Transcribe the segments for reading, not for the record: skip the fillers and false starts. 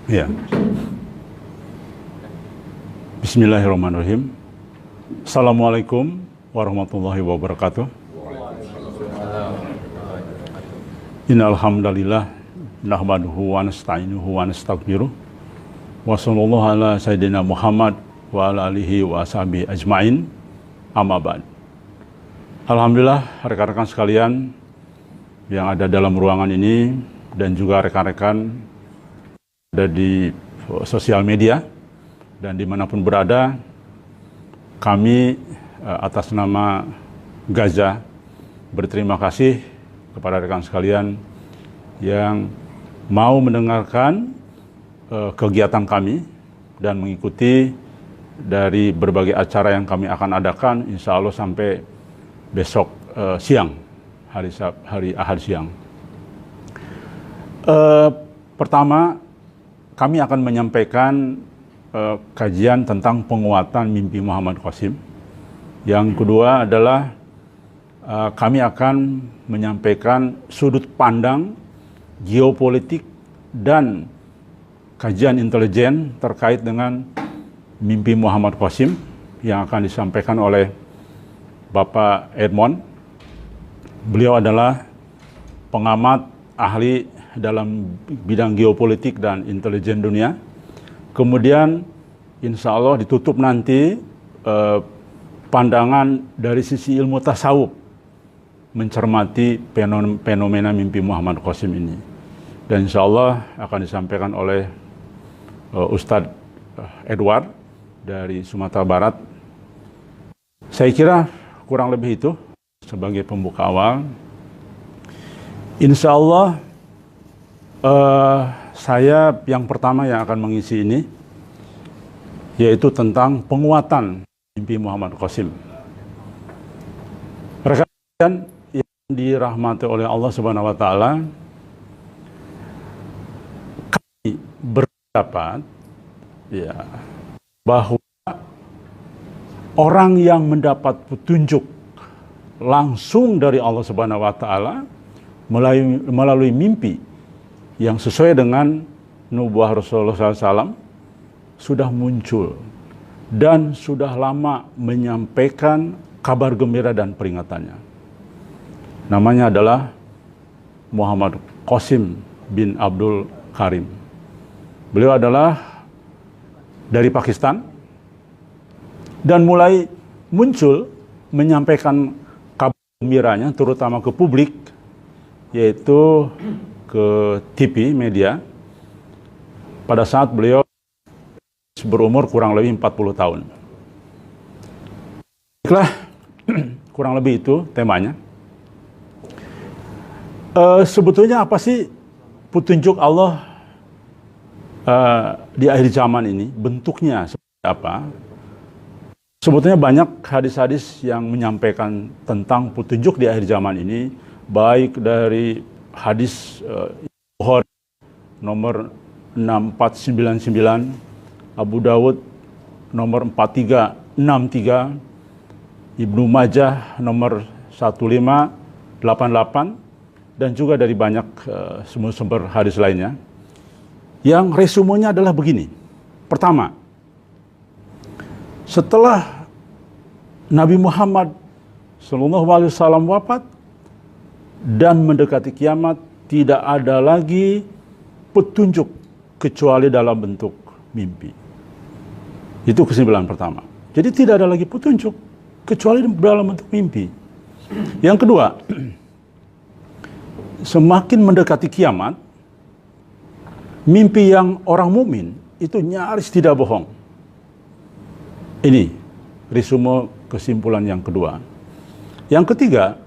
Ya. Bismillahirrahmanirrahim. Assalamualaikum warahmatullahi wabarakatuh. Innal hamdalillah nahmaduhu wa nasta'inuhu wa nastaghfiruh. Wa sallallahu ala sayyidina Muhammad wa ala alihi wa ashabihi ajmain. Amma ba'd. Alhamdulillah rekan-rekan sekalian yang ada dalam ruangan ini dan juga rekan-rekan ada di sosial media dan dimanapun berada, kami atas nama Gaza berterima kasih kepada rekan sekalian yang mau mendengarkan kegiatan kami dan mengikuti dari berbagai acara yang kami akan adakan insya Allah sampai besok siang, hari Ahad siang. Pertama, kami akan menyampaikan kajian tentang penguatan mimpi Muhammad Qasim. Yang kedua adalah kami akan menyampaikan sudut pandang geopolitik dan kajian intelijen terkait dengan mimpi Muhammad Qasim yang akan disampaikan oleh Bapak Edmond. Beliau adalah pengamat ahli dalam bidang geopolitik dan intelijen dunia. Kemudian insya Allah ditutup nanti pandangan dari sisi ilmu tasawuf mencermati fenomena mimpi Muhammad Qasim ini. Dan insya Allah akan disampaikan oleh Ustadz Edward dari Sumatera Barat. Saya kira kurang lebih itu sebagai pembuka awal. Insya Allah saya yang pertama yang akan mengisi ini yaitu tentang penguatan mimpi Muhammad Qasim. Rekan yang dirahmati oleh Allah Subhanahu wa taala, kami berpendapat bahwa orang yang mendapat petunjuk langsung dari Allah Subhanahu wa taala melalui mimpi yang sesuai dengan nubuah Rasulullah SAW sudah muncul dan sudah lama menyampaikan kabar gembira dan peringatannya. Namanya adalah Muhammad Qasim bin Abdul Karim. Beliau adalah dari Pakistan dan mulai muncul menyampaikan kabar gembiranya terutama ke publik, yaitu ke TV, media, pada saat beliau berumur kurang lebih 40 tahun. Baiklah, kurang lebih itu temanya. Sebetulnya apa sih petunjuk Allah di akhir zaman ini? Bentuknya seperti apa? Sebetulnya banyak hadis-hadis yang menyampaikan tentang petunjuk di akhir zaman ini, baik dari hadis Bukhari nomor 6499, Abu Dawud nomor 4363, Ibnu Majah nomor 1588, dan juga dari banyak sumber hadis lainnya. Yang resumenya adalah begini. Pertama, setelah Nabi Muhammad SAW wafat dan mendekati kiamat, tidak ada lagi petunjuk kecuali dalam bentuk mimpi. Itu kesimpulan pertama. Jadi tidak ada lagi petunjuk kecuali dalam bentuk mimpi. Yang kedua, semakin mendekati kiamat, mimpi yang orang mukmin itu nyaris tidak bohong. Ini resume kesimpulan yang kedua. Yang ketiga,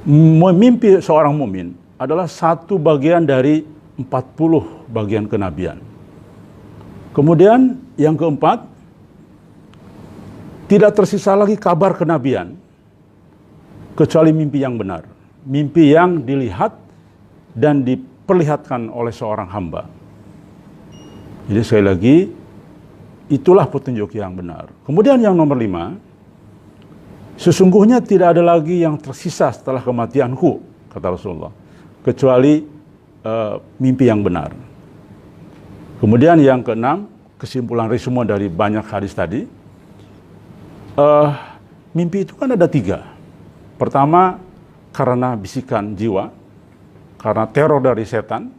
mimpi seorang mukmin adalah satu bagian dari 40 bagian kenabian. Kemudian yang keempat, tidak tersisa lagi kabar kenabian kecuali mimpi yang benar, mimpi yang dilihat dan diperlihatkan oleh seorang hamba. Jadi sekali lagi, itulah petunjuk yang benar. Kemudian yang nomor 5, sesungguhnya tidak ada lagi yang tersisa setelah kematianku, kata Rasulullah, kecuali mimpi yang benar. Kemudian yang keenam, kesimpulan resume dari banyak hadis tadi, mimpi itu kan ada 3. Pertama, karena bisikan jiwa, karena teror dari setan,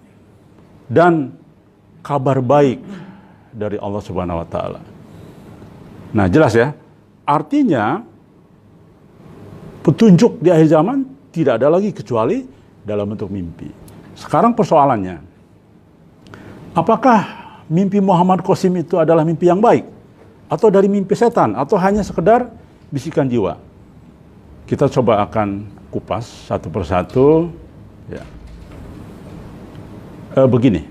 dan kabar baik dari Allah Subhanahu wa Ta'ala. Nah, jelas ya, artinya petunjuk di akhir zaman tidak ada lagi kecuali dalam bentuk mimpi. Sekarang persoalannya, apakah mimpi Muhammad Qasim itu adalah mimpi yang baik? Atau dari mimpi setan? Atau hanya sekedar bisikan jiwa? Kita coba akan kupas satu persatu. Ya. Begini.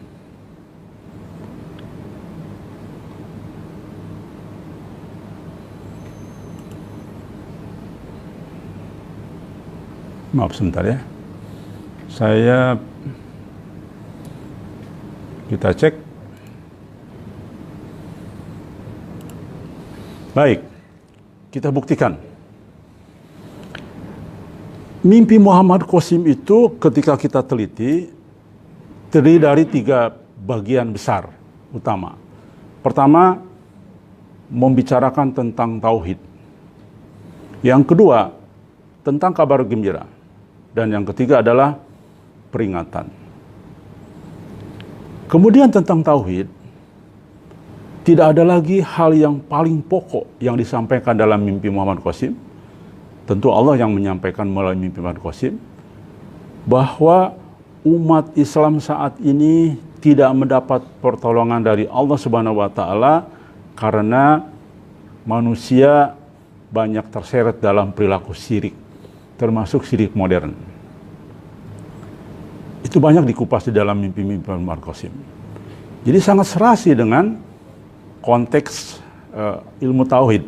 Maaf sebentar ya. Kita cek. Baik, kita buktikan. Mimpi Muhammad Qasim itu ketika kita teliti, terdiri dari 3 bagian besar utama. Pertama, membicarakan tentang tauhid. Yang kedua, tentang kabar gembira. Dan yang ketiga adalah peringatan. Kemudian tentang tauhid, tidak ada lagi hal yang paling pokok yang disampaikan dalam mimpi Muhammad Qasim. Tentu Allah yang menyampaikan melalui mimpi Muhammad Qasim, bahwa umat Islam saat ini tidak mendapat pertolongan dari Allah Subhanahu wa Ta'ala karena manusia banyak terseret dalam perilaku syirik, termasuk syirik modern. Itu banyak dikupas di dalam mimpi-mimpi Muhammad Qasim. Jadi sangat serasi dengan konteks ilmu tauhid.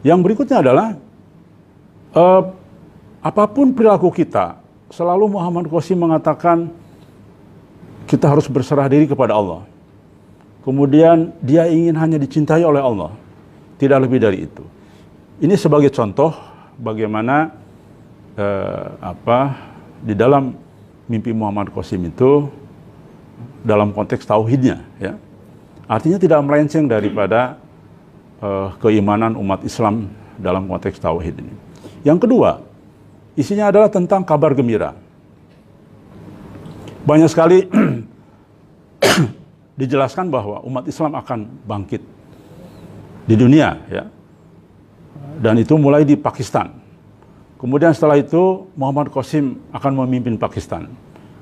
Yang berikutnya adalah apapun perilaku kita, selalu Muhammad Qasim mengatakan kita harus berserah diri kepada Allah. Kemudian dia ingin hanya dicintai oleh Allah, tidak lebih dari itu. Ini sebagai contoh bagaimana di dalam mimpi Muhammad Qasim itu dalam konteks tauhidnya, ya. Artinya tidak melenceng daripada keimanan umat Islam dalam konteks tauhid ini. Yang kedua, isinya adalah tentang kabar gembira. Banyak sekali dijelaskan bahwa umat Islam akan bangkit di dunia, ya. Dan itu mulai di Pakistan. Kemudian setelah itu Muhammad Qasim akan memimpin Pakistan.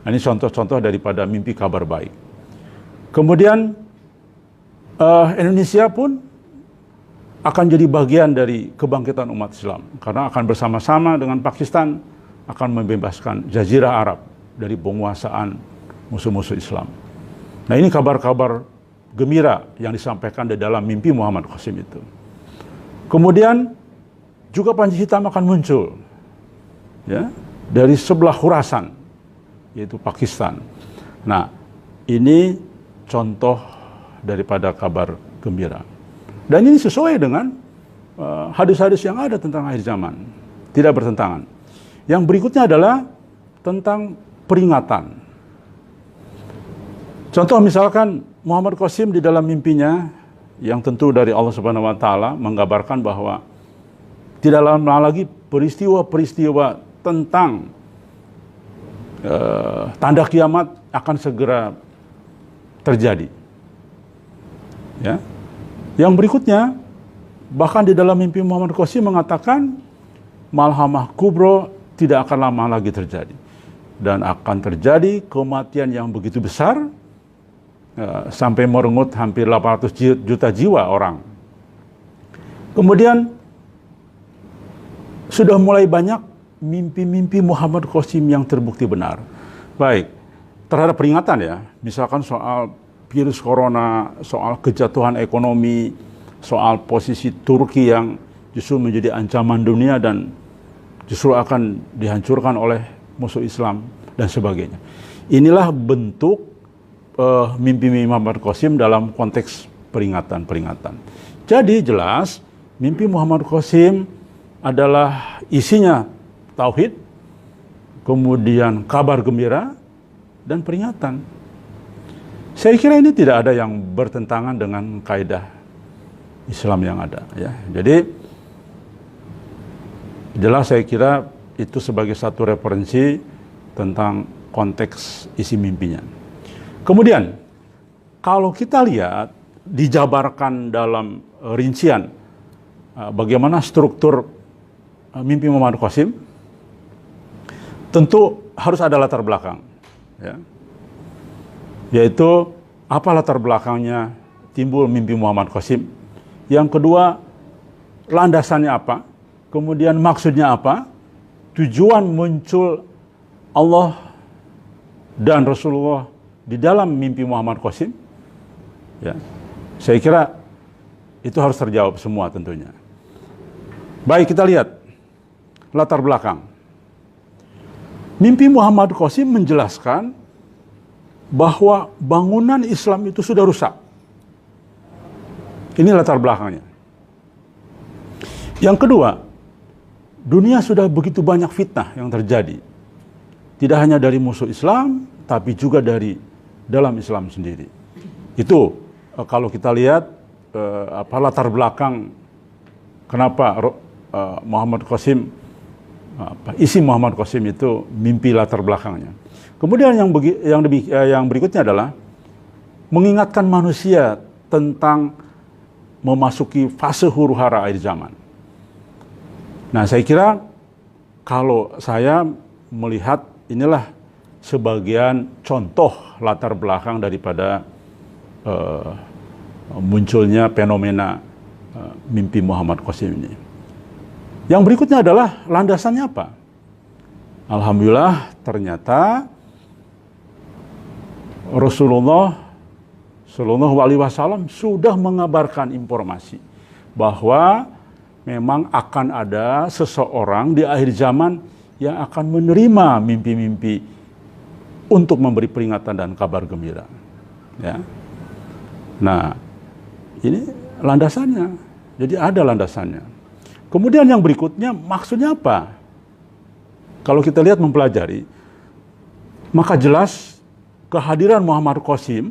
Nah, ini contoh-contoh daripada mimpi kabar baik. Kemudian Indonesia pun akan jadi bagian dari kebangkitan umat Islam, karena akan bersama-sama dengan Pakistan akan membebaskan Jazirah Arab dari penguasaan musuh-musuh Islam. Nah, ini kabar-kabar gembira yang disampaikan di dalam mimpi Muhammad Qasim itu. Kemudian juga Panji Hitam akan muncul, ya, dari sebelah Khurasan, yaitu Pakistan. Nah, ini contoh daripada kabar gembira. Dan ini sesuai dengan hadis-hadis yang ada tentang akhir zaman, tidak bertentangan. Yang berikutnya adalah tentang peringatan. Contoh misalkan Muhammad Qasim di dalam mimpinya, yang tentu dari Allah Subhanahu wa Ta'ala, menggambarkan bahwa tidak lama lagi peristiwa-peristiwa tentang tanda kiamat akan segera terjadi. Ya. Yang berikutnya, bahkan di dalam mimpi Muhammad Qasim mengatakan Malhamah Kubro tidak akan lama lagi terjadi, dan akan terjadi kematian yang begitu besar sampai merenggut hampir 800 juta jiwa orang. Kemudian sudah mulai banyak mimpi-mimpi Muhammad Qasim yang terbukti benar. Baik, terhadap peringatan ya, misalkan soal virus corona, soal kejatuhan ekonomi, soal posisi Turki yang justru menjadi ancaman dunia dan justru akan dihancurkan oleh musuh Islam dan sebagainya. Inilah bentuk mimpi Muhammad Qasim dalam konteks peringatan-peringatan. Jadi jelas mimpi Muhammad Qasim adalah isinya tauhid, kemudian kabar gembira, dan peringatan. Saya kira ini tidak ada yang bertentangan dengan kaidah Islam yang ada, ya. Jadi jelas saya kira itu sebagai satu referensi tentang konteks isi mimpinya. Kemudian kalau kita lihat dijabarkan dalam rincian bagaimana struktur mimpi Muhammad Qasim, tentu harus ada latar belakang, ya. Yaitu apa latar belakangnya timbul mimpi Muhammad Qasim. Yang kedua, landasannya apa? Kemudian maksudnya apa? Tujuan muncul Allah dan Rasulullah di dalam mimpi Muhammad Qasim. Ya, saya kira itu harus terjawab semua tentunya. Baik, kita lihat latar belakang. Mimpi Muhammad Qasim menjelaskan bahwa bangunan Islam itu sudah rusak. Ini latar belakangnya. Yang kedua, dunia sudah begitu banyak fitnah yang terjadi. Tidak hanya dari musuh Islam, tapi juga dari dalam Islam sendiri. Itu kalau kita lihat latar belakang kenapa Muhammad Qasim, isi Muhammad Qasim itu mimpi latar belakangnya. Kemudian yang berikutnya adalah mengingatkan manusia tentang memasuki fase huru-hara akhir zaman. Nah, saya kira kalau saya melihat inilah sebagian contoh latar belakang daripada munculnya fenomena mimpi Muhammad Qasim ini. Yang berikutnya adalah landasannya apa? Alhamdulillah ternyata Rasulullah Shallallahu Alaihi Wasallam sudah mengabarkan informasi bahwa memang akan ada seseorang di akhir zaman yang akan menerima mimpi-mimpi untuk memberi peringatan dan kabar gembira. Ya. Nah, ini landasannya. Jadi ada landasannya. Kemudian yang berikutnya maksudnya apa? Kalau kita lihat mempelajari, maka jelas kehadiran Muhammad Qasim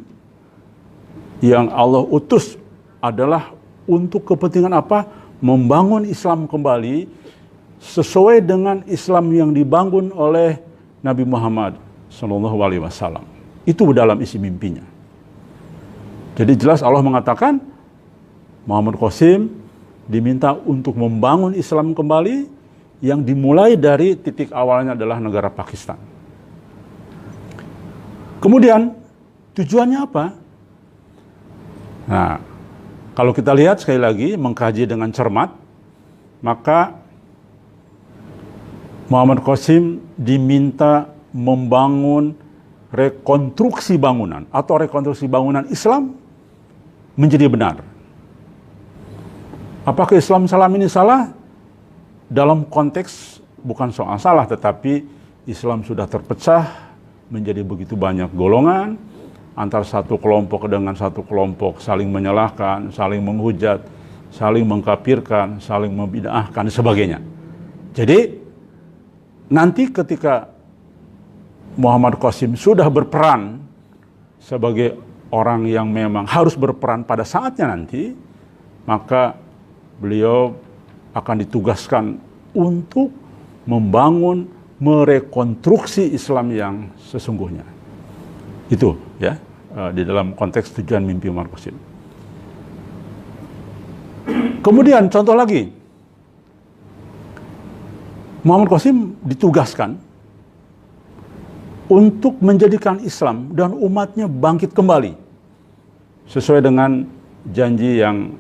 yang Allah utus adalah untuk kepentingan apa? Membangun Islam kembali sesuai dengan Islam yang dibangun oleh Nabi Muhammad SAW. Itu dalam isi mimpinya. Jadi jelas Allah mengatakan Muhammad Qasim diminta untuk membangun Islam kembali yang dimulai dari titik awalnya adalah negara Pakistan. Kemudian tujuannya apa? Nah, kalau kita lihat sekali lagi mengkaji dengan cermat, maka Muhammad Qasim diminta membangun rekonstruksi bangunan atau rekonstruksi bangunan Islam menjadi benar. Apakah Islam salam ini salah? Dalam konteks bukan soal salah, tetapi Islam sudah terpecah menjadi begitu banyak golongan, antara satu kelompok dengan satu kelompok saling menyalahkan, saling menghujat, saling mengkafirkan, saling membid'ahkan, dan sebagainya. Jadi nanti ketika Muhammad Qasim sudah berperan sebagai orang yang memang harus berperan pada saatnya nanti, maka beliau akan ditugaskan untuk membangun, merekonstruksi Islam yang sesungguhnya. Itu ya di dalam konteks tujuan mimpi Muhammad Qasim. Kemudian contoh lagi, Muhammad Qasim ditugaskan untuk menjadikan Islam dan umatnya bangkit kembali sesuai dengan janji yang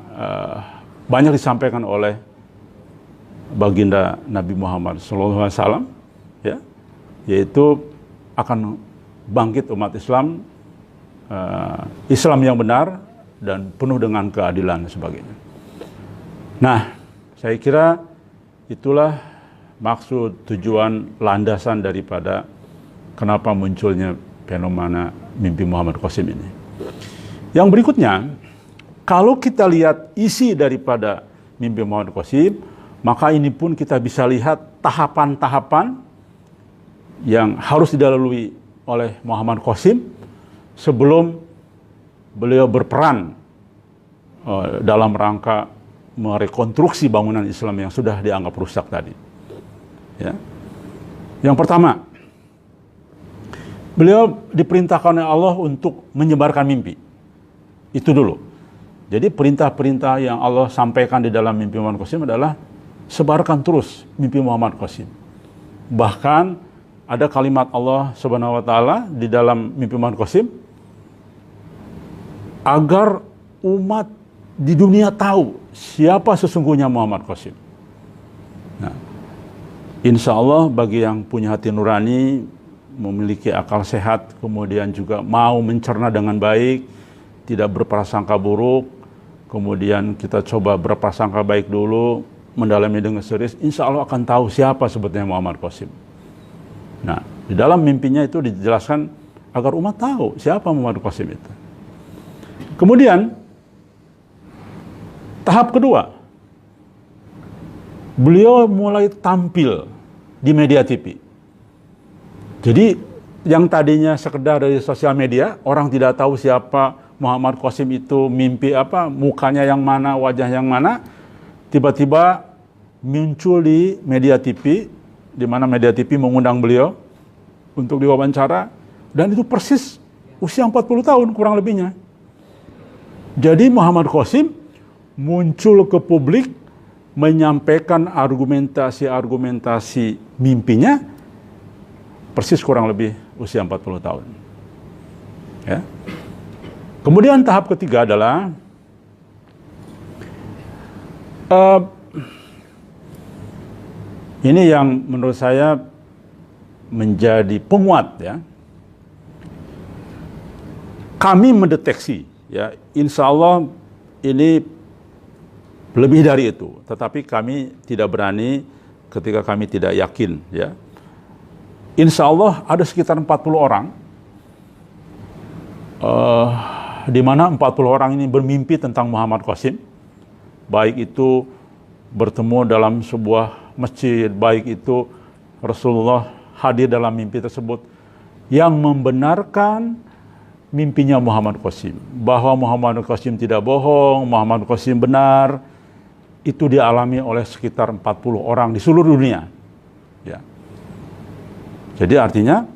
banyak disampaikan oleh baginda Nabi Muhammad SAW, ya, yaitu akan bangkit umat Islam, Islam yang benar dan penuh dengan keadilan dan sebagainya. Nah, saya kira itulah maksud, tujuan, landasan daripada kenapa munculnya fenomena mimpi Muhammad Qasim ini. Yang berikutnya, kalau kita lihat isi daripada mimpi Muhammad Qasim, maka ini pun kita bisa lihat tahapan-tahapan yang harus dilalui oleh Muhammad Qasim sebelum beliau berperan dalam rangka merekonstruksi bangunan Islam yang sudah dianggap rusak tadi. Ya. Yang pertama, beliau diperintahkan oleh Allah untuk menyebarkan mimpi. Itu dulu. Jadi perintah-perintah yang Allah sampaikan di dalam mimpi Muhammad Qasim adalah sebarkan terus mimpi Muhammad Qasim. Bahkan ada kalimat Allah Subhanahu wa taala di dalam mimpi Muhammad Qasim agar umat di dunia tahu siapa sesungguhnya Muhammad Qasim. Nah, insya Allah bagi yang punya hati nurani, memiliki akal sehat, kemudian juga mau mencerna dengan baik, tidak berprasangka buruk, kemudian kita coba berprasangka baik dulu, mendalami dengan serius, insya Allah akan tahu siapa sebetulnya Muhammad Qasim. Nah, di dalam mimpinya itu dijelaskan agar umat tahu siapa Muhammad Qasim itu. Kemudian, tahap kedua, beliau mulai tampil di media TV. Jadi, yang tadinya sekedar dari sosial media, orang tidak tahu siapa Muhammad Qasim itu, mimpi apa, mukanya yang mana, wajah yang mana, tiba-tiba muncul di media TV, di mana media TV mengundang beliau untuk diwawancara, dan itu persis usia 40 tahun kurang lebihnya. Jadi Muhammad Qasim muncul ke publik, menyampaikan argumentasi-argumentasi mimpinya, persis kurang lebih usia 40 tahun. Ya. Kemudian tahap ketiga adalah ini yang menurut saya menjadi penguat, ya. Kami mendeteksi, ya, insya Allah ini lebih dari itu, tetapi kami tidak berani ketika kami tidak yakin, ya. Insya Allah ada sekitar 40 orang, di mana 40 orang ini bermimpi tentang Muhammad Qasim, baik itu bertemu dalam sebuah masjid, baik itu Rasulullah hadir dalam mimpi tersebut, yang membenarkan mimpinya Muhammad Qasim, bahwa Muhammad Qasim tidak bohong, Muhammad Qasim benar. Itu dialami oleh sekitar 40 orang di seluruh dunia, ya. Jadi artinya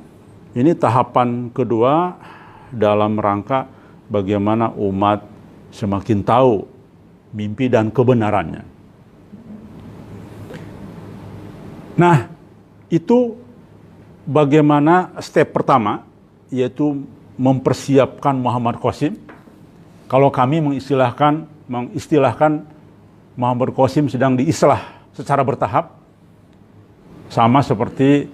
ini tahapan kedua dalam rangka bagaimana umat semakin tahu mimpi dan kebenarannya. Nah, itu bagaimana step pertama, yaitu mempersiapkan Muhammad Qasim. Kalau kami mengistilahkan Muhammad Qasim sedang diislah secara bertahap, sama seperti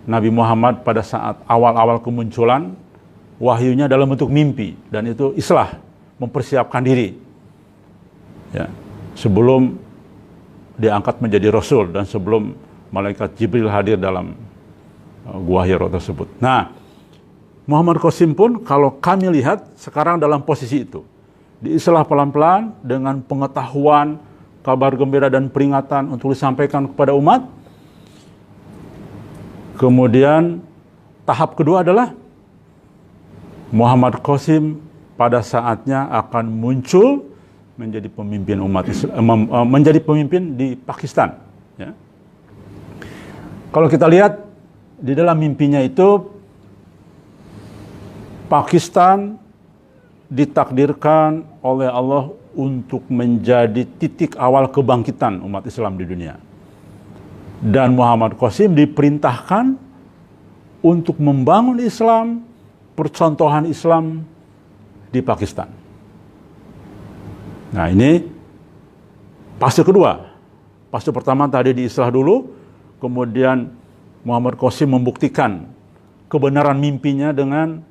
Nabi Muhammad pada saat awal-awal kemunculan, wahyunya dalam bentuk mimpi, dan itu islah, mempersiapkan diri, ya, sebelum diangkat menjadi Rasul dan sebelum malaikat Jibril hadir dalam Gua Hira tersebut. Nah, Muhammad Qasim pun kalau kami lihat sekarang dalam posisi itu, diislah pelan-pelan dengan pengetahuan, kabar gembira dan peringatan untuk disampaikan kepada umat. Kemudian tahap kedua adalah Muhammad Qasim pada saatnya akan muncul menjadi pemimpin umat Islam, menjadi pemimpin di Pakistan, ya. Kalau kita lihat di dalam mimpinya itu, Pakistan ditakdirkan oleh Allah untuk menjadi titik awal kebangkitan umat Islam di dunia. Dan Muhammad Qasim diperintahkan untuk membangun Islam, percontohan Islam di Pakistan. Nah, ini fase kedua. Fase pertama tadi diislah dulu, kemudian Muhammad Qasim membuktikan kebenaran mimpinya dengan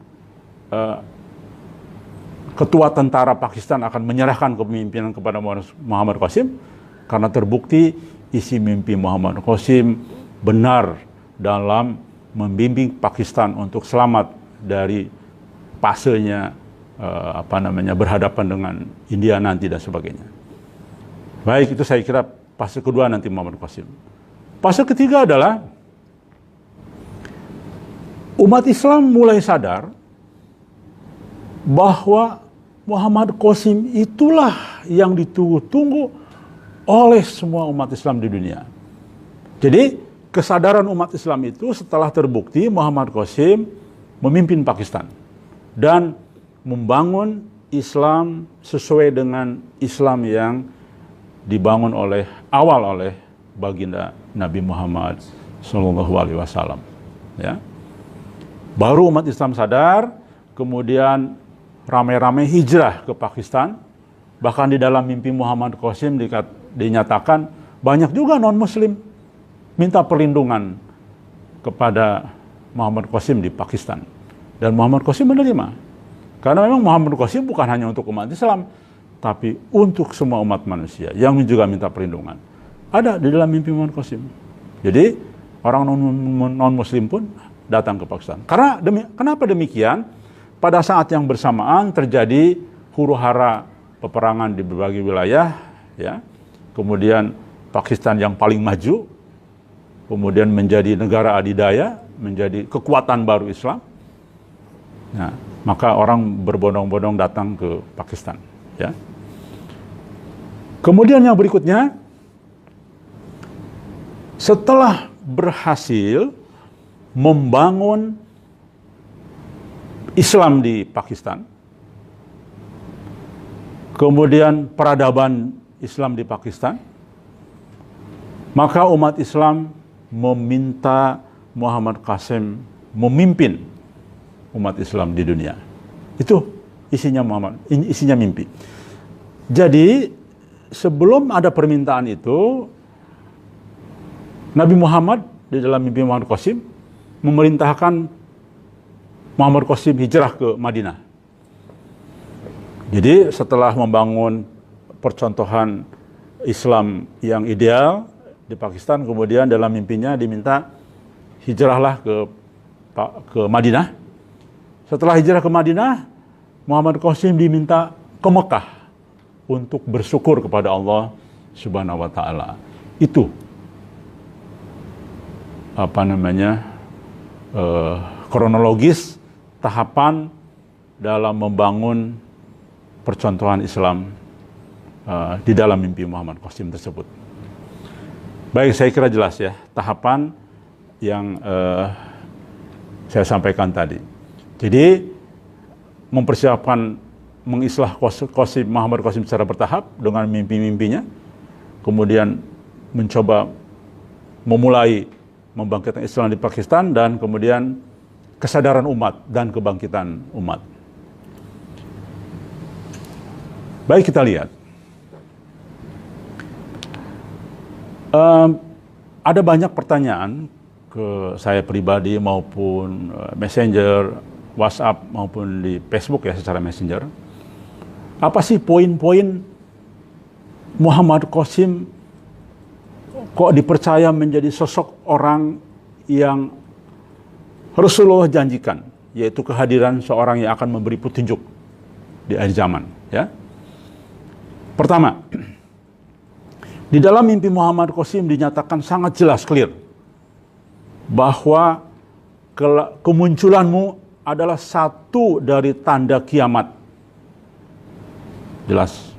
ketua tentara Pakistan akan menyerahkan kepemimpinan kepada Muhammad Qasim, karena terbukti isi mimpi Muhammad Qasim benar dalam membimbing Pakistan untuk selamat dari fasenya berhadapan dengan India nanti dan sebagainya. Baik, itu saya kira fase kedua nanti Muhammad Qasim. Fase ketiga adalah umat Islam mulai sadar bahwa Muhammad Qasim itulah yang ditunggu-tunggu oleh semua umat Islam di dunia. Jadi kesadaran umat Islam itu setelah terbukti Muhammad Qasim memimpin Pakistan dan membangun Islam sesuai dengan Islam yang dibangun oleh baginda Nabi Muhammad SAW. Ya. Baru umat Islam sadar, kemudian ramai-ramai hijrah ke Pakistan. Bahkan di dalam mimpi Muhammad Qasim dinyatakan banyak juga non-Muslim minta perlindungan kepada Muhammad Qasim di Pakistan. Dan Muhammad Qasim menerima. Karena memang Muhammad Qasim bukan hanya untuk umat Islam, tapi untuk semua umat manusia yang juga minta perlindungan. Ada di dalam mimpi Muhammad Qasim. Jadi orang non-Muslim pun datang ke Pakistan. Kenapa demikian? Pada saat yang bersamaan terjadi huru-hara peperangan di berbagai wilayah, ya. Kemudian Pakistan yang paling maju, kemudian menjadi negara adidaya, menjadi kekuatan baru Islam. Nah, maka orang berbondong-bondong datang ke Pakistan. Ya. Kemudian yang berikutnya, setelah berhasil membangun Islam di Pakistan, kemudian peradaban Islam di Pakistan, maka umat Islam meminta Muhammad Qasim memimpin umat Islam di dunia. Itu isinya mimpi. Jadi sebelum ada permintaan itu, Nabi Muhammad di dalam mimpi Muhammad Qasim memerintahkan Muhammad Qasim hijrah ke Madinah. Jadi setelah membangun percontohan Islam yang ideal di Pakistan, kemudian dalam mimpinya diminta hijrahlah ke Madinah. Setelah hijrah ke Madinah, Muhammad Qasim diminta ke Mekah untuk bersyukur kepada Allah Subhanahu wa taala. Itu kronologis tahapan dalam membangun percontohan Islam di dalam mimpi Muhammad Qasim tersebut. Baik, saya kira jelas ya tahapan yang saya sampaikan tadi. Jadi mempersiapkan mengislah Muhammad Qasim secara bertahap dengan mimpi-mimpinya, kemudian mencoba memulai membangkitkan Islam di Pakistan, dan kemudian kesadaran umat dan kebangkitan umat. Baik, kita lihat. Ada banyak pertanyaan ke saya pribadi maupun Messenger, WhatsApp maupun di Facebook ya secara Messenger. Apa sih poin-poin Muhammad Qasim kok dipercaya menjadi sosok orang yang Rasulullah janjikan, yaitu kehadiran seorang yang akan memberi petunjuk di akhir zaman, ya. Pertama, di dalam mimpi Muhammad Qasim dinyatakan sangat jelas, clear, bahwa kemunculanmu adalah satu dari tanda kiamat. Jelas.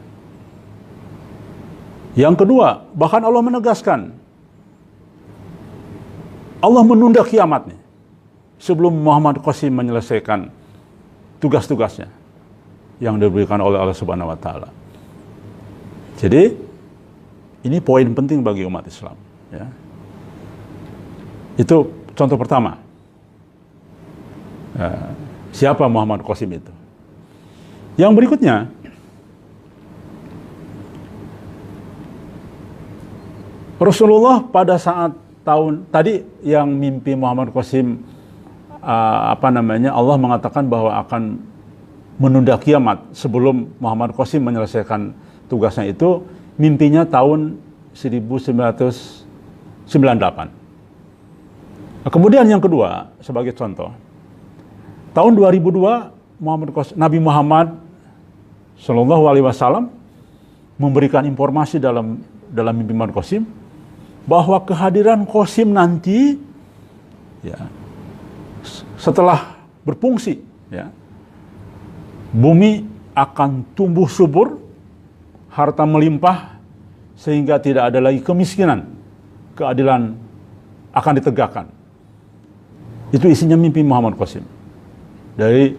Yang kedua, bahkan Allah menegaskan, Allah menunda kiamatnya sebelum Muhammad Qasim menyelesaikan tugas-tugasnya yang diberikan oleh Allah Subhanahu wa taala. Jadi, ini poin penting bagi umat Islam, ya. Itu contoh pertama. Siapa Muhammad Qasim itu? Yang berikutnya, Rasulullah pada saat tahun tadi yang mimpi Muhammad Qasim, Allah mengatakan bahwa akan menunda kiamat sebelum Muhammad Qasim menyelesaikan tugasnya itu, mimpinya tahun 1998. Kemudian yang kedua, sebagai contoh, tahun 2002 Nabi Muhammad Shallallahu Alaihi Wasallam memberikan informasi dalam mimpi Muhammad Qasim bahwa kehadiran Qasim nanti, ya, setelah berfungsi, ya, bumi akan tumbuh subur, harta melimpah, sehingga tidak ada lagi kemiskinan, keadilan akan ditegakkan. Itu isinya mimpi Muhammad Qasim dari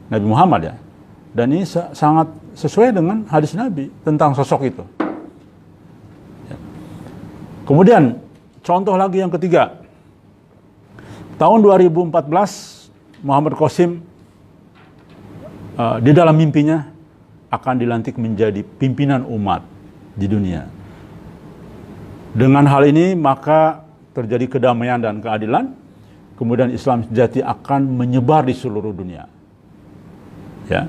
Nabi Muhammad, ya. Dan ini sangat sesuai dengan hadis Nabi tentang sosok itu. Ya. Kemudian contoh lagi yang ketiga, tahun 2014 Muhammad Qasim di dalam mimpinya akan dilantik menjadi pimpinan umat di dunia. Dengan hal ini maka terjadi kedamaian dan keadilan. Kemudian Islam sejati akan menyebar di seluruh dunia. Ya.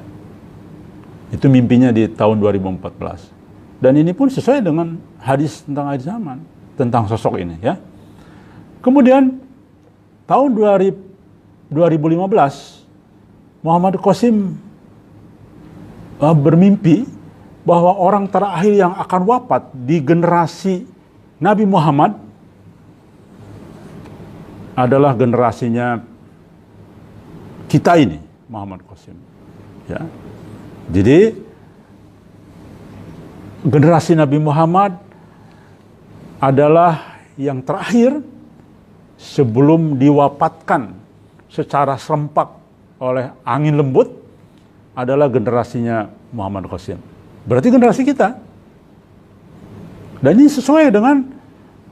Itu mimpinya di tahun 2014. Dan ini pun sesuai dengan hadis tentang akhir zaman, tentang sosok ini, ya. Kemudian tahun 2015 Muhammad Qasim bermimpi bahwa orang terakhir yang akan wafat di generasi Nabi Muhammad adalah generasinya kita ini, Muhammad Qasim. Ya. Jadi generasi Nabi Muhammad adalah yang terakhir sebelum diwafatkan secara serempak oleh angin lembut, adalah generasinya Muhammad Qasim. Berarti generasi kita. Dan ini sesuai dengan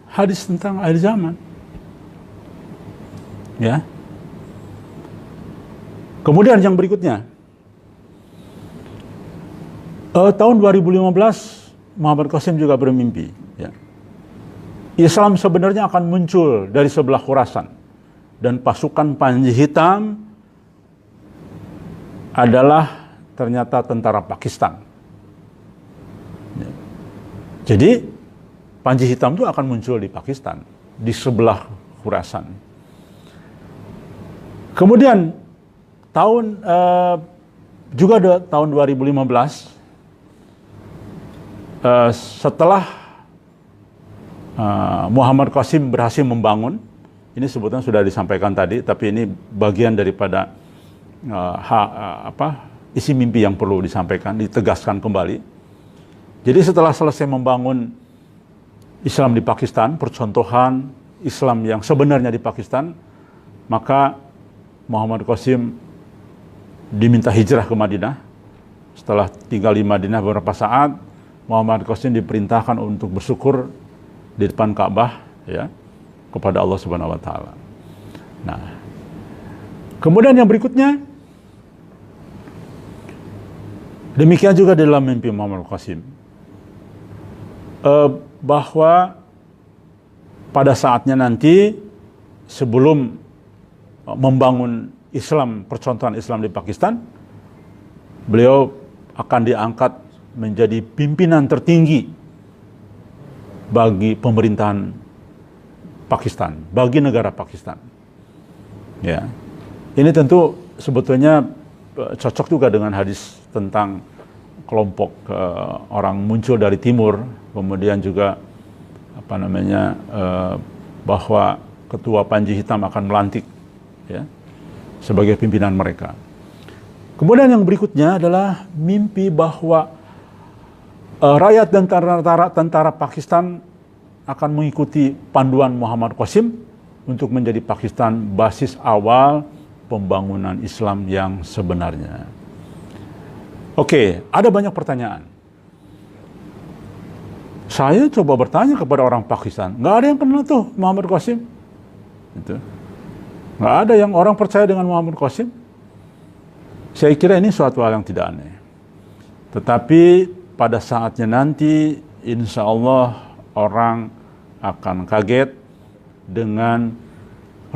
hadis tentang akhir zaman. Ya. Kemudian yang berikutnya, tahun 2015 Muhammad Qasim juga bermimpi, ya. Islam sebenarnya akan muncul dari sebelah Khurasan, dan pasukan Panji Hitam adalah ternyata tentara Pakistan. Ya. Jadi Panji Hitam itu akan muncul di Pakistan, di sebelah Khurasan. Kemudian tahun 2015 setelah Muhammad Qasim berhasil membangun, ini sebetulnya sudah disampaikan tadi, tapi ini bagian daripada isi mimpi yang perlu disampaikan, ditegaskan kembali. Jadi setelah selesai membangun Islam di Pakistan, percontohan Islam yang sebenarnya di Pakistan, maka Muhammad Qasim diminta hijrah ke Madinah. Setelah tinggal di Madinah beberapa saat, Muhammad Qasim diperintahkan untuk bersyukur di depan Ka'bah, ya, kepada Allah Subhanahu wa taala. Nah, kemudian yang berikutnya, demikian juga dalam mimpi Muhammad Qasim, bahwa pada saatnya nanti sebelum membangun Islam, percontohan Islam di Pakistan, beliau akan diangkat menjadi pimpinan tertinggi bagi pemerintahan Pakistan, bagi negara Pakistan. Ya, ini tentu sebetulnya cocok juga dengan hadis tentang kelompok orang muncul dari timur, kemudian juga bahwa ketua Panji Hitam akan melantik, ya, sebagai pimpinan mereka. Kemudian yang berikutnya adalah mimpi bahwa rakyat dan tentara Pakistan akan mengikuti panduan Muhammad Qasim untuk menjadi Pakistan basis awal pembangunan Islam yang sebenarnya. Oke, ada banyak pertanyaan. Saya coba bertanya kepada orang Pakistan, nggak ada yang kenal tuh Muhammad Qasim. Itu. Nggak ada yang orang percaya dengan Muhammad Qasim. Saya kira ini suatu hal yang tidak aneh. Tetapi pada saatnya nanti, insya Allah orang akan kaget dengan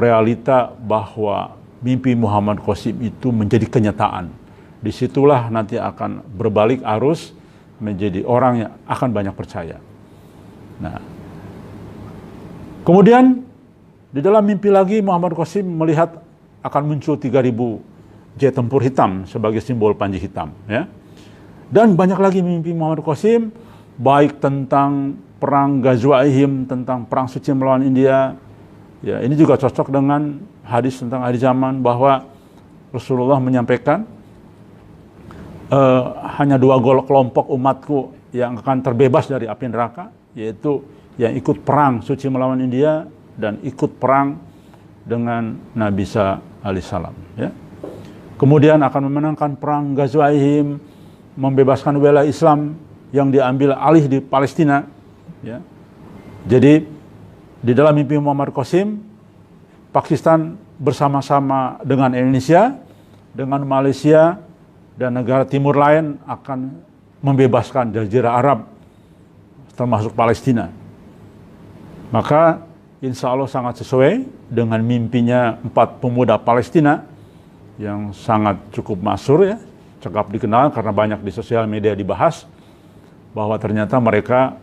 realita bahwa mimpi Muhammad Qasim itu menjadi kenyataan. Disitulah nanti akan berbalik arus menjadi orang yang akan banyak percaya. Nah, kemudian di dalam mimpi lagi Muhammad Qasim melihat akan muncul 3.000 jet tempur hitam sebagai simbol Panji Hitam, ya. Dan banyak lagi mimpi Muhammad Qasim, baik tentang perang Ghazwa Ihim, tentang perang suci melawan India, Ya, ini juga cocok dengan hadis tentang akhir zaman bahwa Rasulullah menyampaikan hanya dua kelompok umatku yang akan terbebas dari api neraka, yaitu yang ikut perang suci melawan India dan ikut perang dengan Nabi Isa alaihissalam. Ya. Kemudian akan memenangkan perang Ghazwaihim, membebaskan wilayah Islam yang diambil alih di Palestina. Ya. Jadi di dalam mimpi Muhammad Qasim, Pakistan bersama-sama dengan Indonesia, dengan Malaysia, dan negara timur lain akan membebaskan Jazirah Arab, termasuk Palestina. Maka insya Allah sangat sesuai dengan mimpinya 4 pemuda Palestina yang sangat cukup masyhur ya, cekap dikenal karena banyak di sosial media dibahas, bahwa ternyata mereka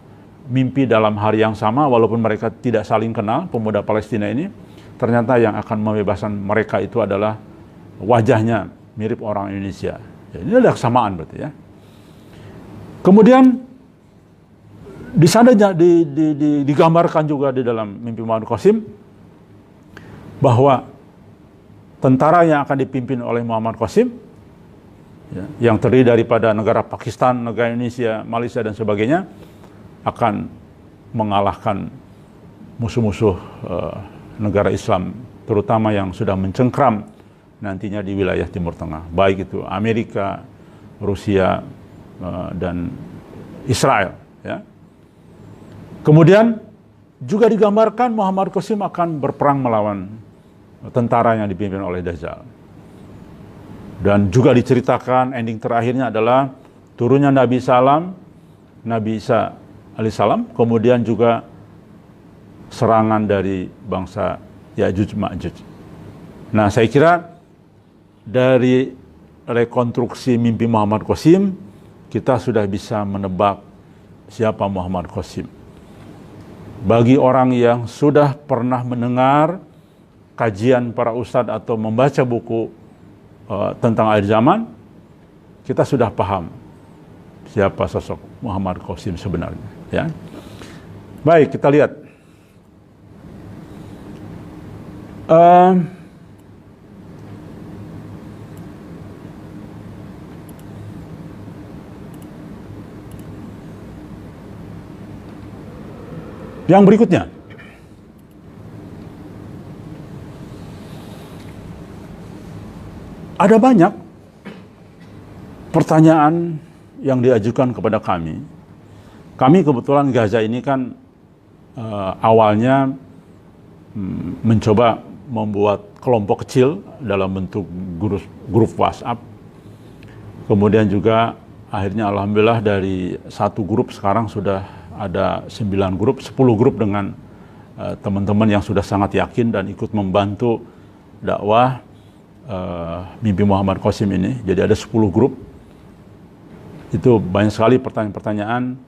mimpi dalam hari yang sama walaupun mereka tidak saling kenal. Pemuda Palestina ini ternyata yang akan membebaskan mereka itu adalah wajahnya mirip orang Indonesia. Ya, ini ada kesamaan berarti ya. Kemudian di sana digambarkan juga di dalam mimpi Muhammad Qasim bahwa tentara yang akan dipimpin oleh Muhammad Qasim ya, yang terdiri daripada negara Pakistan, negara Indonesia, Malaysia dan sebagainya akan mengalahkan musuh-musuh negara Islam, terutama yang sudah mencengkram nantinya di wilayah Timur Tengah, baik itu Amerika, Rusia, dan Israel. Ya. Kemudian juga digambarkan Muhammad Qasim akan berperang melawan tentara yang dipimpin oleh Dajjal. Dan juga diceritakan ending terakhirnya adalah turunnya Nabi Isa alaihissalam, kemudian juga serangan dari bangsa Ya'juj Ma'juj. Nah, saya kira dari rekonstruksi mimpi Muhammad Qasim, kita sudah bisa menebak siapa Muhammad Qasim. Bagi orang yang sudah pernah mendengar kajian para ustadz atau membaca buku tentang akhir zaman, kita sudah paham siapa sosok Muhammad Qasim sebenarnya. Ya. Baik, kita lihat. Yang berikutnya. Ada banyak pertanyaan yang diajukan kepada kami. Kami kebetulan Gaza ini kan awalnya mencoba membuat kelompok kecil dalam bentuk grup WhatsApp. Kemudian juga akhirnya alhamdulillah dari 1 grup sekarang sudah ada 9 grup, 10 grup dengan teman-teman yang sudah sangat yakin dan ikut membantu dakwah mimpi Muhammad Qasim ini. Jadi ada 10 grup. Itu banyak sekali pertanyaan-pertanyaan,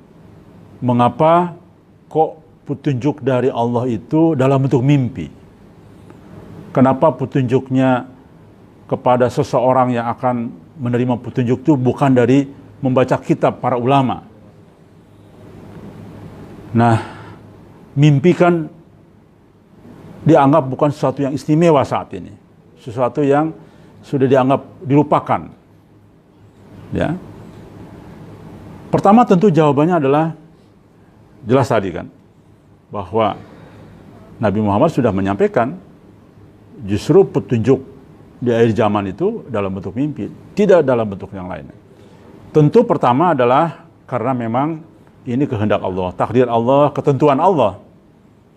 mengapa kok petunjuk dari Allah itu dalam bentuk mimpi? Kenapa petunjuknya kepada seseorang yang akan menerima petunjuk itu bukan dari membaca kitab para ulama? Nah, mimpi kan dianggap bukan sesuatu yang istimewa saat ini. Sesuatu yang sudah dianggap dilupakan. Ya. Pertama tentu jawabannya adalah jelas tadi kan, bahwa Nabi Muhammad sudah menyampaikan justru petunjuk di akhir zaman itu dalam bentuk mimpi, tidak dalam bentuk yang lain. Tentu pertama adalah karena memang ini kehendak Allah, takdir Allah, ketentuan Allah.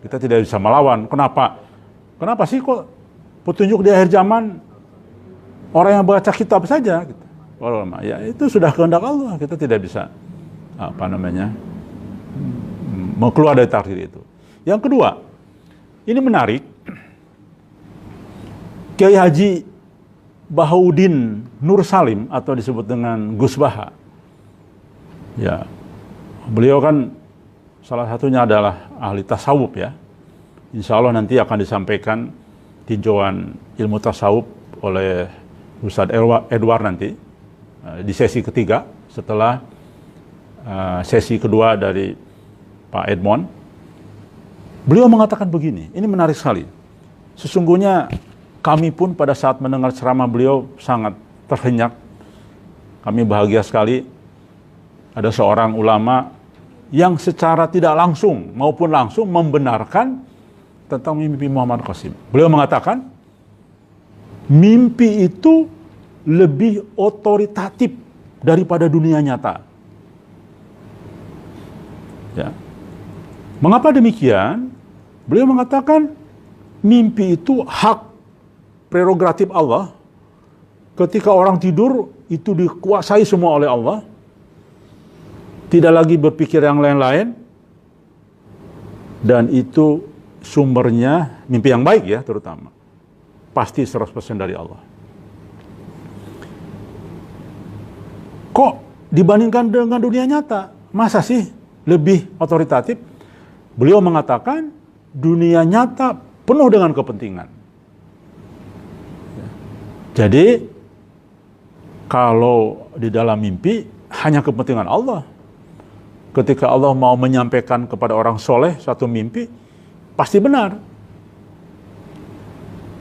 Kita tidak bisa melawan. Kenapa? Kenapa sih kok petunjuk di akhir zaman orang yang baca kitab saja? Gitu. Ya itu sudah kehendak Allah. Kita tidak bisa keluar dari takdir itu. Yang kedua, ini menarik. Kiai Haji Bahauddin Nur Salim atau disebut dengan Gus Baha. Ya, beliau kan salah satunya adalah ahli tasawuf ya. Insya Allah nanti akan disampaikan tinjauan ilmu tasawuf oleh Ustadz Edward nanti di sesi ketiga setelah sesi kedua dari Pak Edmond. Beliau mengatakan begini, ini menarik sekali. Sesungguhnya kami pun pada saat mendengar ceramah beliau sangat terhenyak. Kami bahagia sekali ada seorang ulama yang secara tidak langsung maupun langsung membenarkan tentang mimpi Muhammad Qasim. Beliau mengatakan, mimpi itu lebih otoritatif daripada dunia nyata. Ya. Mengapa demikian? Beliau mengatakan, mimpi itu hak prerogatif Allah. Ketika orang tidur, itu dikuasai semua oleh Allah. Tidak lagi berpikir yang lain-lain. Dan itu sumbernya, mimpi yang baik ya terutama, pasti 100% dari Allah. Kok dibandingkan dengan dunia nyata, masa sih lebih otoritatif? Beliau mengatakan, dunia nyata penuh dengan kepentingan. Jadi, kalau di dalam mimpi, hanya kepentingan Allah. Ketika Allah mau menyampaikan kepada orang soleh satu mimpi, pasti benar.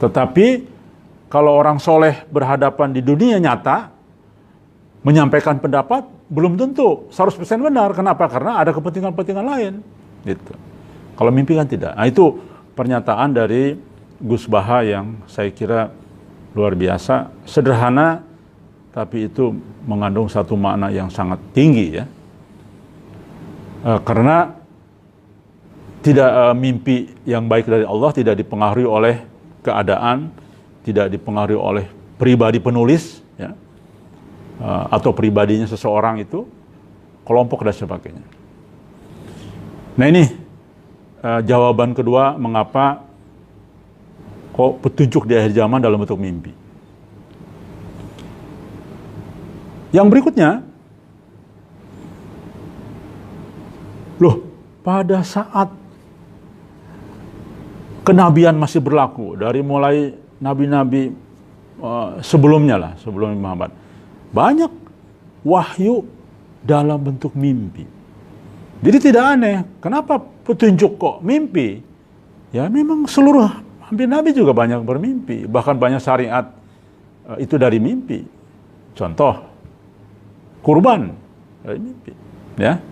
Tetapi, kalau orang soleh berhadapan di dunia nyata, menyampaikan pendapat, belum tentu 100% benar. Kenapa? Karena ada kepentingan-kepentingan lain. Gitu. Kalau mimpi kan tidak. Nah, itu pernyataan dari Gus Baha yang saya kira luar biasa, sederhana, tapi itu mengandung satu makna yang sangat tinggi ya. Karena tidak mimpi yang baik dari Allah tidak dipengaruhi oleh keadaan, tidak dipengaruhi oleh pribadi penulis, ya, atau pribadinya seseorang itu, kelompok dan sebagainya. Nah ini jawaban kedua mengapa kok petunjuk di akhir zaman dalam bentuk mimpi. Yang berikutnya, loh, pada saat kenabian masih berlaku, dari mulai nabi-nabi sebelumnya lah, sebelum Muhammad, banyak wahyu dalam bentuk mimpi. Jadi tidak aneh, kenapa petunjuk kok mimpi? Ya memang seluruh hampir nabi juga banyak bermimpi, bahkan banyak syariat itu dari mimpi. Contoh, kurban dari mimpi, ya.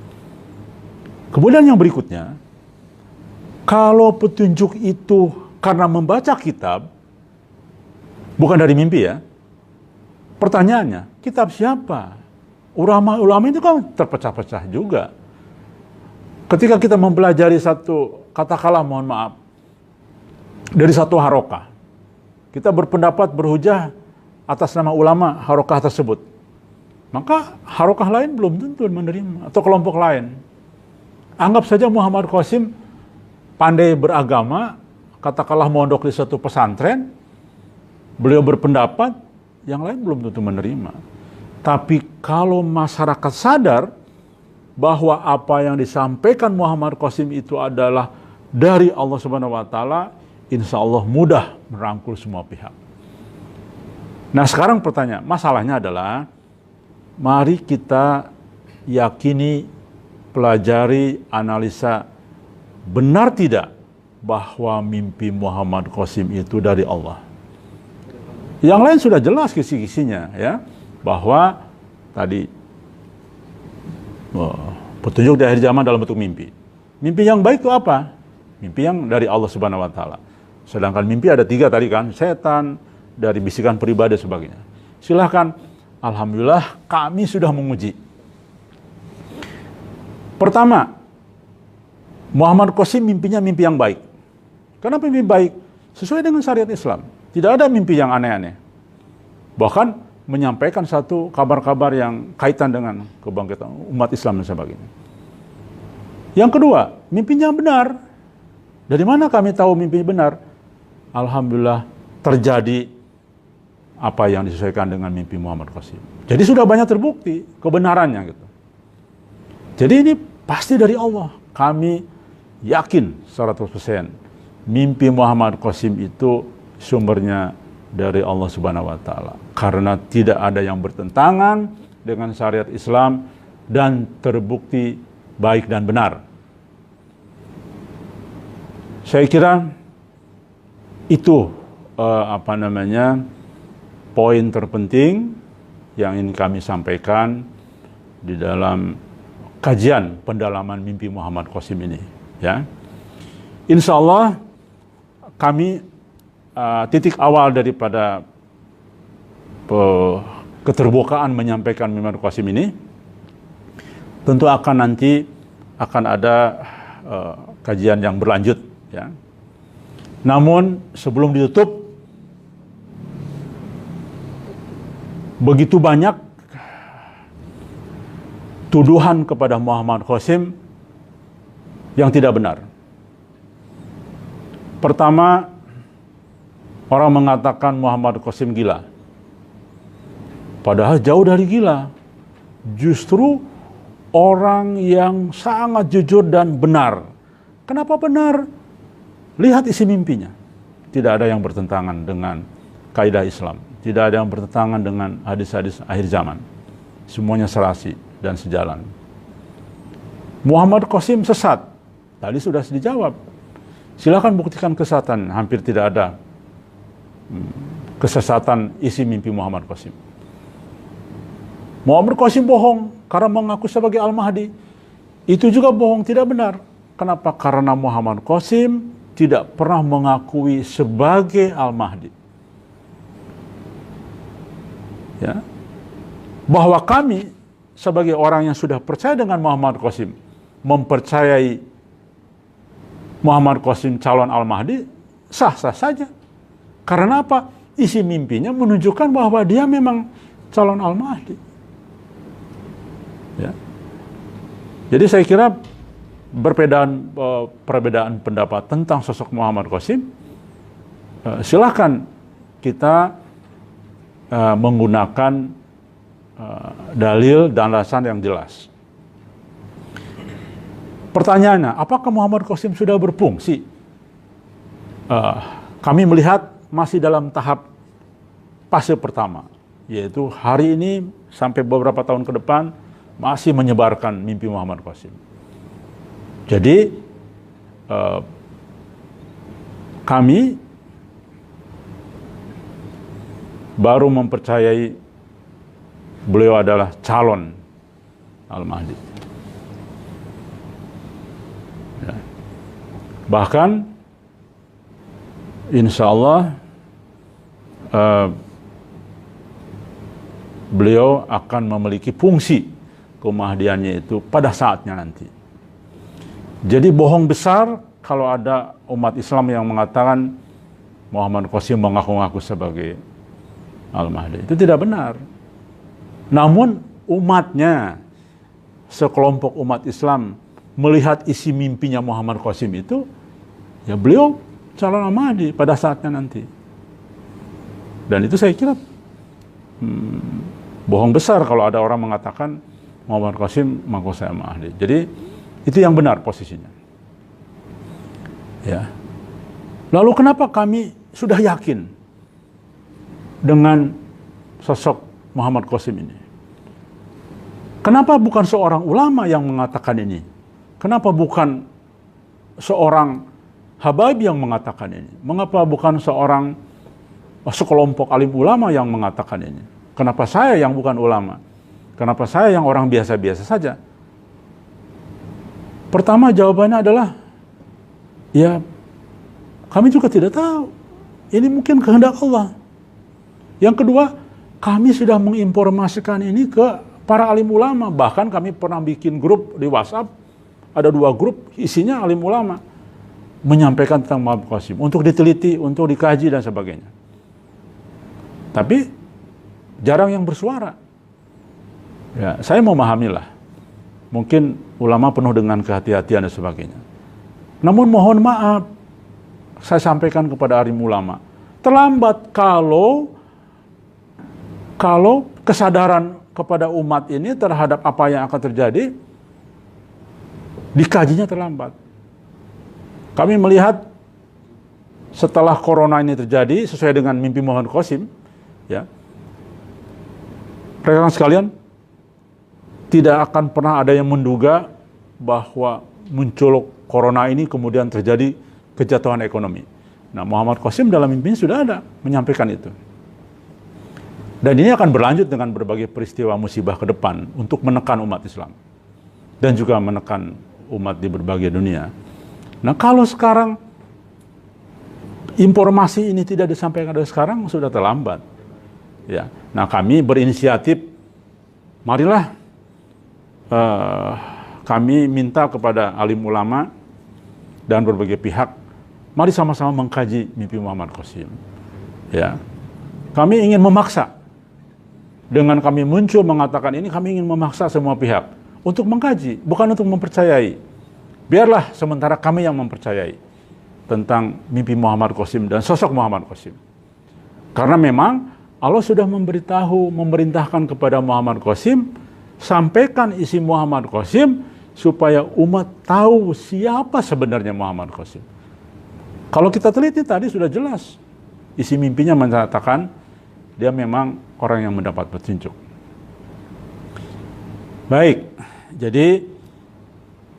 Kemudian yang berikutnya, kalau petunjuk itu karena membaca kitab, bukan dari mimpi ya. Pertanyaannya, kitab siapa? Ulama itu kan terpecah-pecah juga. Ketika kita mempelajari satu, katakanlah mohon maaf, dari satu harokah, kita berpendapat berhujah atas nama ulama harokah tersebut, maka harokah lain belum tentu menerima, atau kelompok lain. Anggap saja Muhammad Qasim pandai beragama, katakanlah mondok di satu pesantren, beliau berpendapat, yang lain belum tentu menerima. Tapi kalau masyarakat sadar bahwa apa yang disampaikan Muhammad Qasim itu adalah dari Allah Subhanahu wa taala, insya Allah mudah merangkul semua pihak. Nah, sekarang pertanyaan, masalahnya adalah mari kita yakini, pelajari, analisa benar tidak bahwa mimpi Muhammad Qasim itu dari Allah. Yang lain sudah jelas kisi-kisinya ya, bahwa tadi petunjuk di akhir zaman dalam bentuk mimpi. Mimpi yang baik itu apa? Mimpi yang dari Allah Subhanahu wa taala. Sedangkan mimpi ada 3 tadi kan, setan, dari bisikan pribadi dan sebagainya. Silahkan, alhamdulillah kami sudah menguji. Pertama, Muhammad Qasim mimpinya mimpi yang baik. Kenapa mimpi baik? Sesuai dengan syariat Islam. Tidak ada mimpi yang aneh-aneh. Bahkan menyampaikan satu kabar-kabar yang kaitan dengan kebangkitan umat Islam dan sebagainya. Yang kedua, mimpinya benar. Dari mana kami tahu mimpi benar? Alhamdulillah terjadi apa yang disesuaikan dengan mimpi Muhammad Qasim. Jadi sudah banyak terbukti kebenarannya gitu. Jadi ini pasti dari Allah. Kami yakin 100% mimpi Muhammad Qasim itu sumbernya dari Allah Subhanahu wa taala. Karena tidak ada yang bertentangan dengan syariat Islam dan terbukti baik dan benar. Saya kira Itu poin terpenting yang ingin kami sampaikan di dalam kajian pendalaman mimpi Muhammad Qasim ini, ya. Insya Allah kami titik awal daripada keterbukaan menyampaikan mimpi Muhammad Qasim ini tentu nanti akan ada kajian yang berlanjut, ya. Namun sebelum ditutup, begitu banyak tuduhan kepada Muhammad Qasim yang tidak benar. Pertama, orang mengatakan Muhammad Qasim gila. Padahal jauh dari gila. Justru orang yang sangat jujur dan benar. Kenapa benar? Lihat isi mimpinya. Tidak ada yang bertentangan dengan kaidah Islam. Tidak ada yang bertentangan dengan hadis-hadis akhir zaman. Semuanya serasi dan sejalan. Muhammad Qasim sesat. Tadi sudah dijawab. Silakan buktikan kesesatan. Hampir tidak ada kesesatan isi mimpi Muhammad Qasim. Muhammad Qasim bohong karena mengaku sebagai Al-Mahdi. Itu juga bohong, tidak benar. Kenapa? Karena Muhammad Qasim tidak pernah mengakui sebagai Al-Mahdi. Ya. Bahwa kami sebagai orang yang sudah percaya dengan Muhammad Qasim, mempercayai Muhammad Qasim calon Al-Mahdi, sah-sah saja. Karena apa? Isi mimpinya menunjukkan bahwa dia memang calon Al-Mahdi. Ya. Jadi saya kira perbedaan pendapat tentang sosok Muhammad Qasim, silakan kita menggunakan dalil dan alasan yang jelas. Pertanyaannya, apakah Muhammad Qasim sudah berfungsi? Kami melihat masih dalam tahap fase pertama, yaitu hari ini sampai beberapa tahun ke depan masih menyebarkan mimpi Muhammad Qasim. Jadi kami baru mempercayai beliau adalah calon Al-Mahdi. Ya. Bahkan insya Allah beliau akan memiliki fungsi kemahdiannya itu pada saatnya nanti. Jadi bohong besar kalau ada umat Islam yang mengatakan Muhammad Qasim mengaku-ngaku sebagai Al-Mahdi. Itu tidak benar. Namun umatnya, sekelompok umat Islam melihat isi mimpinya Muhammad Qasim itu, ya beliau calon Al-Mahdi pada saatnya nanti. Dan itu saya kira bohong besar kalau ada orang mengatakan Muhammad Qasim mengaku saya Mahdi. Jadi itu yang benar posisinya. Ya. Lalu kenapa kami sudah yakin dengan sosok Muhammad Qasim ini? Kenapa bukan seorang ulama yang mengatakan ini? Kenapa bukan seorang habaib yang mengatakan ini? Mengapa bukan sekelompok alim ulama yang mengatakan ini? Kenapa saya yang bukan ulama? Kenapa saya yang orang biasa-biasa saja? Pertama jawabannya adalah, ya kami juga tidak tahu. Ini mungkin kehendak Allah. Yang kedua, kami sudah menginformasikan ini ke para alim ulama. Bahkan kami pernah bikin grup di WhatsApp. Ada 2 grup, isinya alim ulama. Menyampaikan tentang Muhammad Qasim. Untuk diteliti, untuk dikaji dan sebagainya. Tapi jarang yang bersuara. Ya, saya memahamilah. Mungkin ulama penuh dengan kehati-hatian dan sebagainya. Namun mohon maaf, saya sampaikan kepada alim ulama, terlambat kalau kesadaran kepada umat ini terhadap apa yang akan terjadi dikajinya terlambat. Kami melihat setelah corona ini terjadi sesuai dengan mimpi Muhammad Qasim, ya, rekan sekalian, tidak akan pernah ada yang menduga bahwa muncul corona ini kemudian terjadi kejatuhan ekonomi. Nah, Muhammad Qasim dalam mimpinya sudah ada menyampaikan itu. Dan ini akan berlanjut dengan berbagai peristiwa musibah ke depan untuk menekan umat Islam dan juga menekan umat di berbagai dunia. Nah, kalau sekarang informasi ini tidak disampaikan dari sekarang, sudah terlambat. Ya. Nah, kami berinisiatif, marilah kami minta kepada alim ulama dan berbagai pihak, mari sama-sama mengkaji mimpi Muhammad Qasim. Ya. Kami ingin memaksa. Dengan kami muncul mengatakan ini, kami ingin memaksa semua pihak untuk mengkaji, bukan untuk mempercayai. Biarlah sementara kami yang mempercayai tentang mimpi Muhammad Qasim dan sosok Muhammad Qasim. Karena memang Allah sudah memerintahkan kepada Muhammad Qasim, sampaikan isi Muhammad Qasim supaya umat tahu siapa sebenarnya Muhammad Qasim. Kalau kita teliti tadi sudah jelas. Isi mimpinya menyatakan dia memang orang yang mendapat petunjuk. Baik, jadi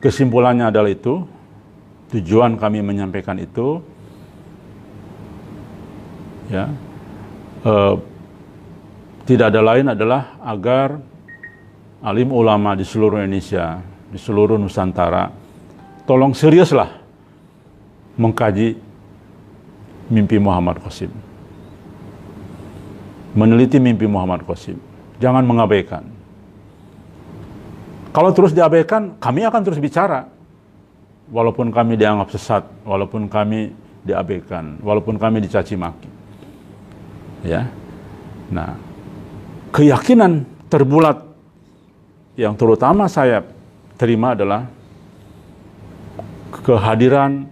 kesimpulannya adalah itu. Tujuan kami menyampaikan itu, ya, tidak ada lain adalah agar alim ulama di seluruh Indonesia, di seluruh Nusantara, tolong seriuslah mengkaji mimpi Muhammad Qasim. Meneliti mimpi Muhammad Qasim. Jangan mengabaikan. Kalau terus diabaikan, kami akan terus bicara. Walaupun kami dianggap sesat, walaupun kami diabaikan, walaupun kami dicaci maki. Ya. Nah, keyakinan terbulat yang terutama saya terima adalah kehadiran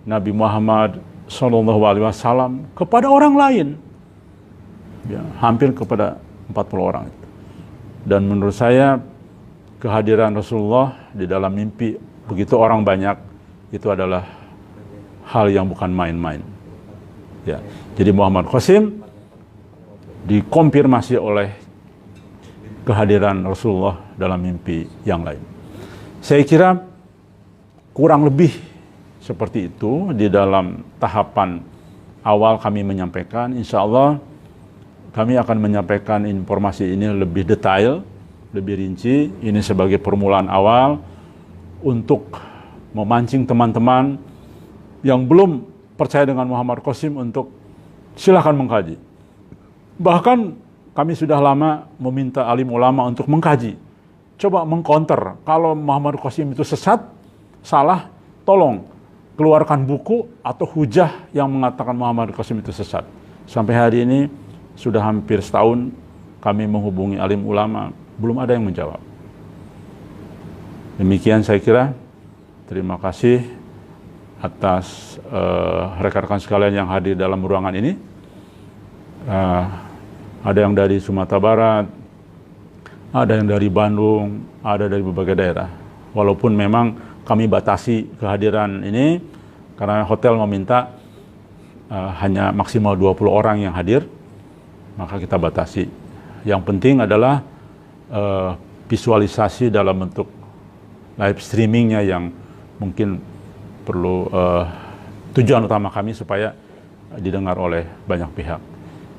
Nabi Muhammad SAW kepada orang lain, ya, hampir kepada 40 orang itu. Dan menurut saya kehadiran Rasulullah di dalam mimpi begitu orang banyak itu adalah hal yang bukan main-main. Ya, jadi Muhammad Qasim dikonfirmasi oleh kehadiran Rasulullah dalam mimpi yang lain. Saya kira kurang lebih seperti itu di dalam tahapan awal kami menyampaikan. Insya Allah kami akan menyampaikan informasi ini lebih detail, lebih rinci. Ini sebagai permulaan awal untuk memancing teman-teman yang belum percaya dengan Muhammad Qasim untuk silakan mengkaji. Bahkan kami sudah lama meminta alim ulama untuk mengkaji. Coba mengcounter, kalau Muhammad Qasim itu sesat, salah, tolong keluarkan buku atau hujah yang mengatakan Muhammad Qasim itu sesat. Sampai hari ini sudah hampir setahun kami menghubungi alim ulama, belum ada yang menjawab. Demikian saya kira. Terima kasih atas rekan-rekan sekalian yang hadir dalam ruangan ini. Ada yang dari Sumatera Barat, ada yang dari Bandung, ada dari berbagai daerah. Walaupun memang kami batasi kehadiran ini karena hotel meminta hanya maksimal 20 orang yang hadir, maka kita batasi. Yang penting adalah visualisasi dalam bentuk live streamingnya yang mungkin perlu tujuan utama kami supaya didengar oleh banyak pihak.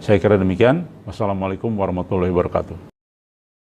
Saya kira demikian. Wassalamualaikum warahmatullahi wabarakatuh.